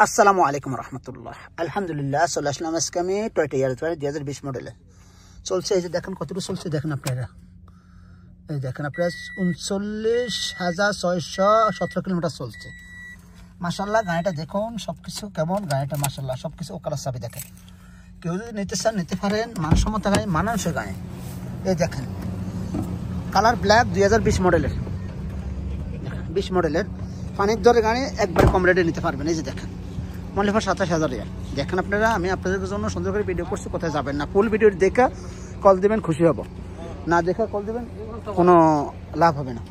আসসালামু আলাইকুম রহমতুল্লাহ। আলহামদুলিল্লাহ চলে আসলাম আজকে আমি টয়টা ইয়ার 2020 মডেলে চলছে। এই যে দেখেন কতটুকু চলছে, দেখেন আপনারা, এই দেখেন আপনারা 39,617 কিলোমিটার চলছে। মাশাল্লাহ গাড়িটা দেখুন, সবকিছু কেমন গাড়িটা, মাশাল্লাহ সবকিছু ওকালার চাবি। দেখেন কেউ যদি নিতে চান নিতে পারেন, মানসম্মত গাড়ি, মানানসই গাড়ি। এই দেখেন কালার ব্ল্যাক, 2020 মডেলের, 20 মডেলের পানির দরে গাড়ি, একবার কম রেটে নিতে পারবেন। এই যে দেখেন মূল্য 27,000 রিয়াল। দেখেন আপনারা, আমি আপনাদের জন্য সুন্দর করে ভিডিও করছি, কোথায় যাবেন না। ফুল ভিডিও দেখা কল দেবেন, খুশি হব। না দেখা কল দেবেন, কোনো লাভ হবে না।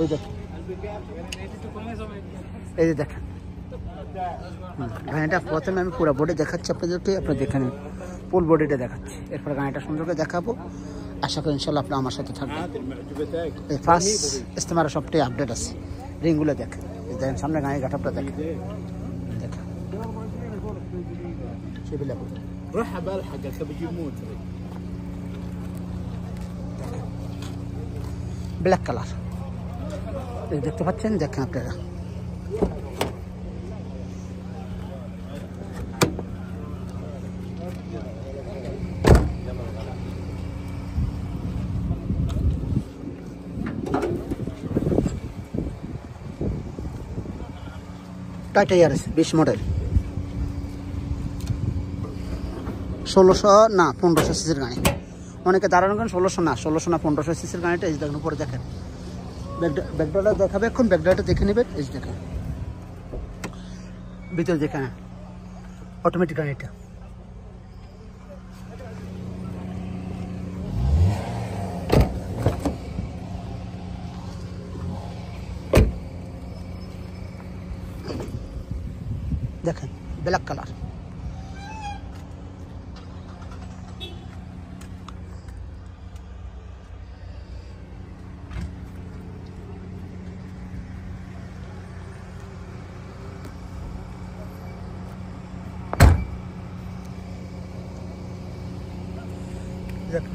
এই দেখেন, এই যে দেখেন গাড়িটা প্রথমে আমি পুরো বডি দেখাচ্ছি আপনাদেরকে, আপনারা দেখে নিন। ফুল বডিটা দেখাচ্ছি, এরপর গাড়িটা সুন্দর করে দেখাবো। আশা করি ইনশাল্লাহ আপনারা আমার সাথে থাকবেন। এই ফার্স্ট ইস্তেমারা সবটাই আপডেট আছে। রিংগুলো দেখেন, দেখেন সামনে গাড়ি গাঠাপটা দেখেন, দেখেন ব্ল্যাক কালার দেখতে পাচ্ছেন। দেখেন আপনারা টয়টা ইয়ারিস 20 মডেল, 1600 না 1500 সিসির গাড়ি। অনেকে দাঁড়ানো করেন 1600 না 1500 সিসির গাড়িটা। এই দেখেন উপরে দেখেন, ব্যাকডাটা দেখাবে এখন, ব্যাকডাটা দেখে নেবেন। এই দেখেন ভিতরে দেখেন অটোমেটিক গাড়িটা। দেখেন ব্ল্যাক কালার।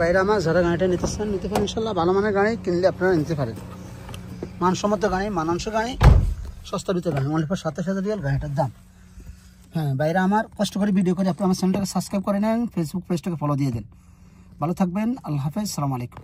বাইরে আমার যারা গাড়িটা নিতে চান নিতে পারেন ইনশাল্লাহ। ভালো মানের গাড়ি কিনলে আপনারা নিতে পারেন, মানসম্মত গাড়ি, মানাংশ গাড়ি, সস্তার ভিতরে গাড়ি। অনলি ফর 27,000 রিয়াল গাড়িটার দাম। হ্যাঁ বাইরে আমার কষ্ট করে ভিডিও করে আপনি আমার চ্যানেলটাকে সাবস্ক্রাইব করে নেন, ফেসবুক পেজটাকে ফলো দিয়ে দেন। ভালো থাকবেন, আল্লাহ হাফেজ, সালাম আলাইকুম।